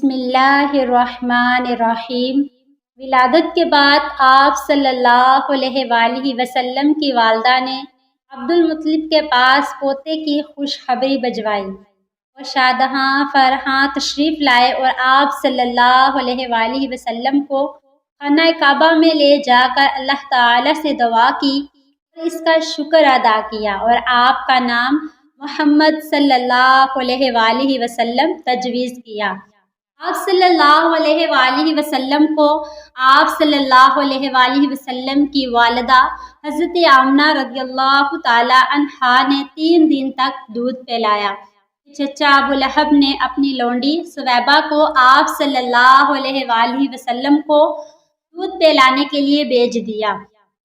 بسم اللہ الرحمن الرحیم۔ ولادت کے بعد آپ صلی اللہ علیہ وآلہ وسلم کی والدہ نے عبد المطلب کے پاس پوتے کی خوشخبری بھجوائی۔ وہ شادہاں فرحاں تشریف لائے اور آپ صلی اللہ علیہ وآلہ وسلم کو خانہ کعبہ میں لے جا کر اللہ تعالی سے دعا کی اور اس کا شکر ادا کیا اور آپ کا نام محمد صلی اللہ علیہ وآلہ وسلم تجویز کیا۔ آپ صلی اللہ علیہ وآلہ وسلم کو آپ صلی اللہ علیہ وآلہ وسلم کی والدہ حضرت آمنہ رضی اللہ تعالی عنہا نے 3 دن تک دودھ پلایا۔ چچا ابو لہب نے اپنی لونڈی سویبہ کو آپ صلی اللہ علیہ وآلہ وسلم کو دودھ پلانے کے لیے بھیج دیا۔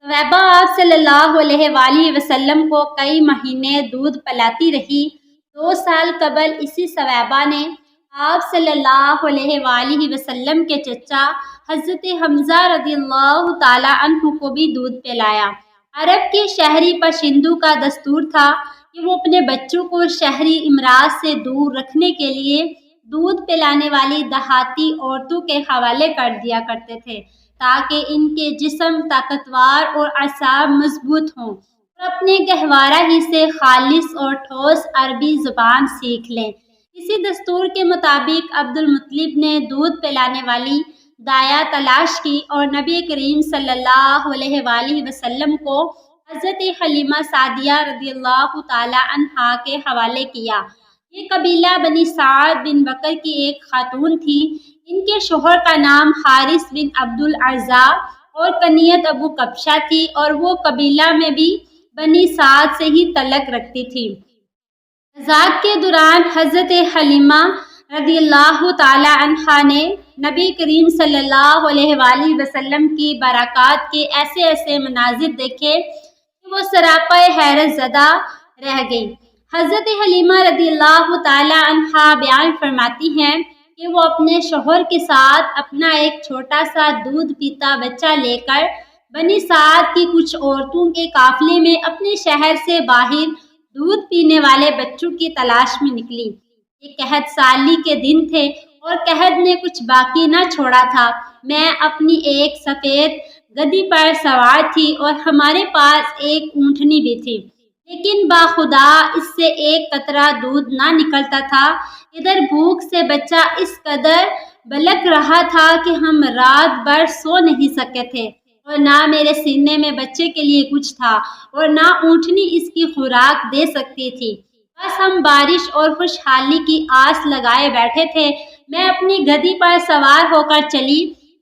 سویبہ آپ صلی اللہ علیہ وآلہ وسلم کو کئی مہینے دودھ پلاتی رہی۔ 2 سال قبل اسی سویبہ نے آپ صلی اللہ علیہ وآلہ وسلم کے چچا حضرت حمزہ رضی اللہ تعالی عنہ کو بھی دودھ پلایا۔ عرب کے شہری باشندوں کا دستور تھا کہ وہ اپنے بچوں کو شہری امراض سے دور رکھنے کے لیے دودھ پلانے والی دیہاتی عورتوں کے حوالے کر دیا کرتے تھے تاکہ ان کے جسم طاقتور اور اعصاب مضبوط ہوں اور اپنے گہوارہ ہی سے خالص اور ٹھوس عربی زبان سیکھ لیں۔ اسی دستور کے مطابق عبد المطلب نے دودھ پلانے والی دایا تلاش کی اور نبی کریم صلی اللہ علیہ وآلہ وسلم کو حضرت حلیمہ سعدیہ رضی اللہ تعالی عنہا کے حوالے کیا۔ یہ قبیلہ بنی سعد بن بکر کی ایک خاتون تھی۔ ان کے شوہر کا نام حارث بن عبد العزا اور کنیت ابو کبشہ تھی اور وہ قبیلہ میں بھی بنی سعد سے ہی تعلق رکھتی تھی۔ رضاعت کے دوران حضرت حلیمہ رضی اللہ تعالی عنہا نے نبی کریم صلی اللہ علیہ وآلہ وسلم کی برکات کے ایسے مناظر دیکھے کہ وہ سراپا حیرت زدہ رہ گئی۔ حضرت حلیمہ رضی اللہ تعالی عنہا بیان فرماتی ہیں کہ وہ اپنے شوہر کے ساتھ اپنا ایک چھوٹا سا دودھ پیتا بچہ لے کر بنی سعد کی کچھ عورتوں کے قافلے میں اپنے شہر سے باہر دودھ پینے والے بچوں کی تلاش میں نکلی۔ یہ قحط سالی کے دن تھے اور قحط نے کچھ باقی نہ چھوڑا تھا۔ میں اپنی ایک سفید گدی پر سوار تھی اور ہمارے پاس ایک اونٹنی بھی تھی، لیکن باخدا اس سے ایک قطرہ دودھ نہ نکلتا تھا۔ ادھر بھوک سے بچہ اس قدر بلک رہا تھا کہ ہم رات بھر سو نہیں سکے تھے اور نہ میرے سینے میں بچے کے لیے کچھ تھا اور نہ اونٹنی اس کی خوراک دے سکتی تھی۔ بس ہم بارش اور خوشحالی کی آس لگائے بیٹھے تھے۔ میں اپنی گدی پر سوار ہو کر چلی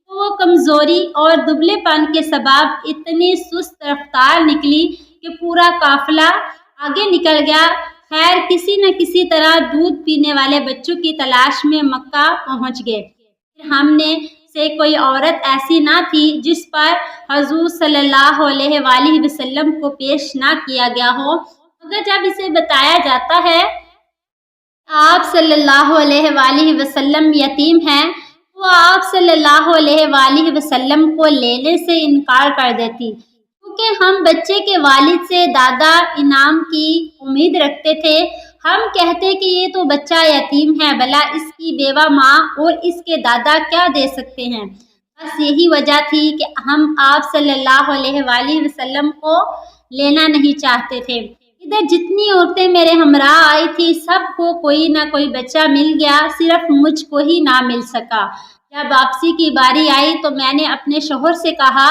تو وہ کمزوری اور دبلے پن کے سبب اتنی سست رفتار نکلی کہ پورا قافلہ آگے نکل گیا۔ خیر کسی نہ کسی طرح دودھ پینے والے بچوں کی تلاش میں مکہ پہنچ گئے۔ پھر ہم نے سے کوئی عورت ایسی نہ تھی جس پر حضور صلی اللہ علیہ وآلہ وسلم کو پیش نہ کیا گیا ہو، مگر جب اسے بتایا جاتا ہے آپ صلی اللہ علیہ وآلہ وسلم یتیم ہیں تو آپ صلی اللہ علیہ وآلہ وسلم کو لینے سے انکار کر دیتی، کیونکہ ہم بچے کے والد سے دادا انعام کی امید رکھتے تھے۔ ہم کہتے کہ یہ تو بچہ یتیم ہے، بھلا اس کی بیوہ ماں اور اس کے دادا کیا دے سکتے ہیں۔ بس یہی وجہ تھی کہ ہم آپ صلی اللہ علیہ وآلہ وسلم کو لینا نہیں چاہتے تھے۔ ادھر جتنی عورتیں میرے ہمراہ آئی تھی سب کو کوئی نہ کوئی بچہ مل گیا، صرف مجھ کو ہی نہ مل سکا۔ جب واپسی کی باری آئی تو میں نے اپنے شوہر سے کہا،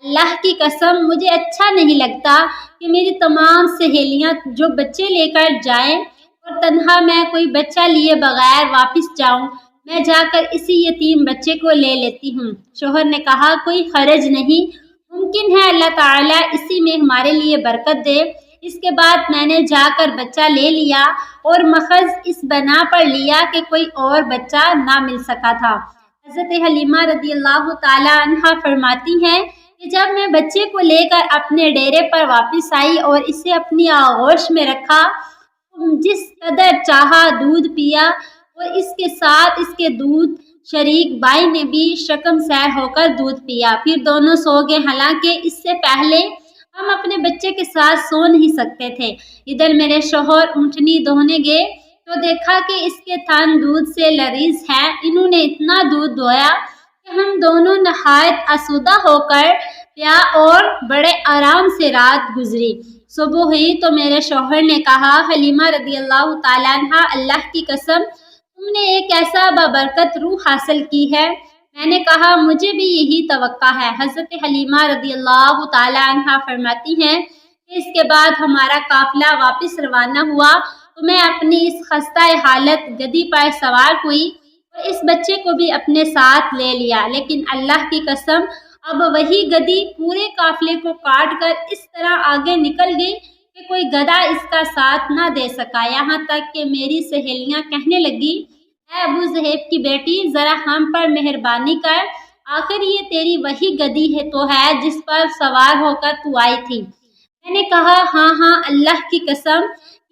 اللہ کی قسم مجھے اچھا نہیں لگتا کہ میری تمام سہیلیاں جو بچے لے کر جائیں اور تنہا میں کوئی بچہ لیے بغیر واپس جاؤں۔ میں جا کر اسی یتیم بچے کو لے لیتی ہوں۔ شوہر نے کہا، کوئی حرج نہیں، ممکن ہے اللہ تعالیٰ اسی میں ہمارے لیے برکت دے۔ اس کے بعد میں نے جا کر بچہ لے لیا اور مخض اس بنا پر لیا کہ کوئی اور بچہ نہ مل سکا تھا۔ حضرت حلیمہ رضی اللہ تعالی عنہا فرماتی ہیں کہ جب میں بچے کو لے کر اپنے ڈیرے پر واپس آئی اور اسے اپنی آغوش میں رکھا تو جس قدر چاہا دودھ پیا اور اس کے ساتھ اس کے دودھ شریک بائی نے بھی شکم سیر ہو کر دودھ پیا۔ پھر دونوں سو گئے، حالانکہ اس سے پہلے ہم اپنے بچے کے ساتھ سو نہیں سکتے تھے۔ ادھر میرے شوہر اونٹنی دوہنے گئے تو دیکھا کہ اس کے تھن دودھ سے لریز ہے۔ انہوں نے اتنا دودھ دویا کہ ہم دونوں نہایت آسودہ ہو کر پیا اور بڑے آرام سے رات گزری۔ صبح ہوئی تو میرے شوہر نے کہا، حلیمہ رضی اللہ تعالیٰ عنہ، اللہ کی قسم تم نے ایک ایسا بابرکت روح حاصل کی ہے۔ میں نے کہا مجھے بھی یہی توقع ہے۔ حضرت حلیمہ رضی اللہ تعالیٰ عنہ فرماتی ہیں کہ اس کے بعد ہمارا قافلہ واپس روانہ ہوا تو میں اپنی اس خستہ حالت گدی پر سوار ہوئی اور اس بچے کو بھی اپنے ساتھ لے لیا، لیکن اللہ کی قسم اب وہی گدی پورے قافلے کو کاٹ کر اس طرح آگے نکل گئی کہ کوئی گدھا اس کا ساتھ نہ دے سکا۔ یہاں تک کہ میری سہیلیاں کہنے لگی، اے ابو ذہب کی بیٹی، ذرا ہم پر مہربانی کر، آخر یہ تیری وہی گدی ہے تو ہے جس پر سوار ہو کر تو آئی تھی۔ میں نے کہا ہاں ہاں اللہ کی قسم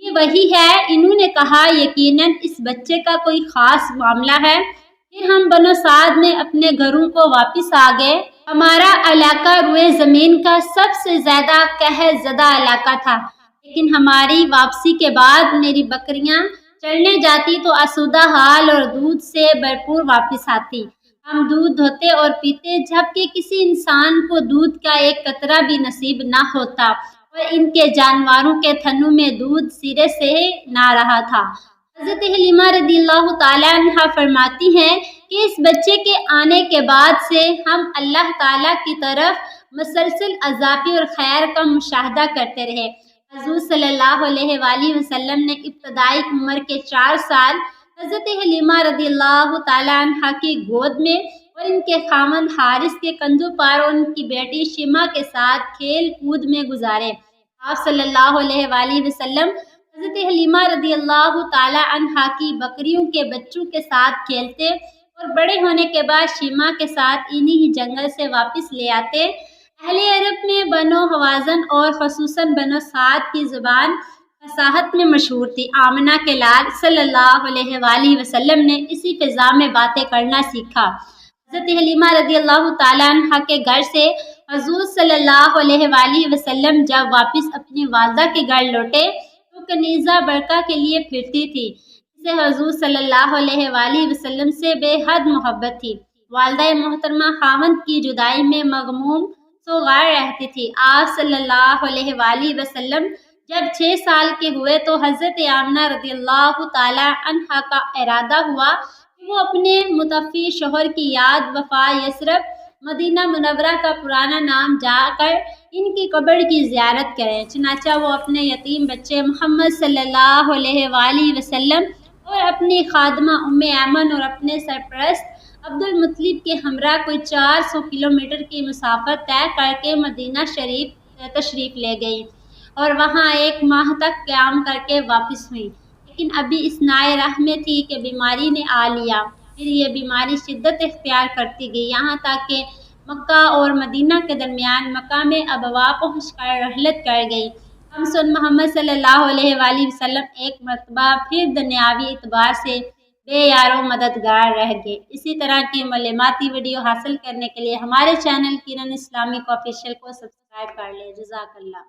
یہ وہی ہے۔ انہوں نے کہا یقیناً اس بچے کا کوئی خاص معاملہ ہے۔ پھر ہم بنو سعد میں اپنے گھروں کو واپس آ گئے۔ ہمارا علاقہ روئے زمین کا سب سے زیادہ قہر زدہ علاقہ تھا، لیکن ہماری واپسی کے بعد میری بکریاں چرنے جاتی تو آسودہ حال اور دودھ سے بھرپور واپس آتی۔ ہم دودھ دھوتے اور پیتے، جبکہ کسی انسان کو دودھ کا ایک قطرہ بھی نصیب نہ ہوتا اور ان کے جانوروں کے تھنوں میں دودھ سرے سے نہ رہا تھا۔ حضرت حلیمہ رضی اللہ تعالیٰ عنہ فرماتی ہیں کہ اس بچے کے آنے کے بعد سے ہم اللہ تعالیٰ کی طرف مسلسل اضافی اور خیر کا مشاہدہ کرتے رہے۔ حضور صلی اللہ علیہ وآلہ وسلم نے ابتدائی عمر کے 4 سال حضرت حلیمہ رضی اللہ تعالیٰ عنہ کی گود میں اور ان کے خاوند حارث کے کندھوں پر اور ان کی بیٹی شیمہ کے ساتھ کھیل کود میں گزارے۔ آپ صلی اللہ علیہ وآلہ وسلم حضرت حلیمہ رضی اللہ تعالیٰ عنہ کی بکریوں کے بچوں کے ساتھ کھیلتے اور بڑے ہونے کے بعد شیمہ کے ساتھ انہی ہی جنگل سے واپس لے آتے۔ اہل عرب میں بنو حوازن اور خصوصاً بنو سعد کی زبان فصاحت میں مشہور تھی۔ آمنہ کے لال صلی اللہ علیہ وآلہ وسلم نے اسی فضا میں باتیں کرنا سیکھا۔ حضرت حلیمہ رضی اللہ تعالیٰ عنہ کے گھر سے حضور صلی اللہ علیہ وآلہ وسلم جب واپس اپنی والدہ کے گھر لوٹے تو کنیزہ برقع کے لیے پھرتی تھی، جسے حضور صلی اللہ علیہ وآلہ وسلم سے بے حد محبت تھی۔ والدہ محترمہ خاوند کی جدائی میں مغموم سوغار رہتی تھی۔ آپ صلی اللہ علیہ وآلہ وسلم جب 6 سال کے ہوئے تو حضرت آمنہ رضی اللہ تعالیٰ عنہ کا ارادہ ہوا کہ وہ اپنے متوفی شوہر کی یاد وفا یثرب مدینہ منورہ کا پرانا نام جا کر ان کی قبر کی زیارت کریں۔ چنانچہ وہ اپنے یتیم بچے محمد صلی اللہ علیہ وآلہ وسلم اور اپنی خادمہ ام ایمن اور اپنے سرپرست عبد المطلب کے ہمراہ کوئی 400 کلومیٹر کی مسافت طے کر کے مدینہ شریف تشریف لے گئی اور وہاں 1 ماہ تک قیام کر کے واپس ہوئی، لیکن ابھی اس نائے راہ میں تھی کہ بیماری نے آ لیا۔ پھر یہ بیماری شدت اختیار کرتی گئی، یہاں تک کہ مکہ اور مدینہ کے درمیان مقام ابوا پہنچ کر رحلت کر گئی۔ ہم سن محمد صلی اللہ علیہ وآلہ وسلم ایک مرتبہ پھر دنیاوی اعتبار سے بے یار و مددگار رہ گئے۔ اسی طرح کی معلوماتی ویڈیو حاصل کرنے کے لیے ہمارے چینل کرن اسلامک آفیشیل کو سبسکرائب کر لیں۔ جزاک اللہ۔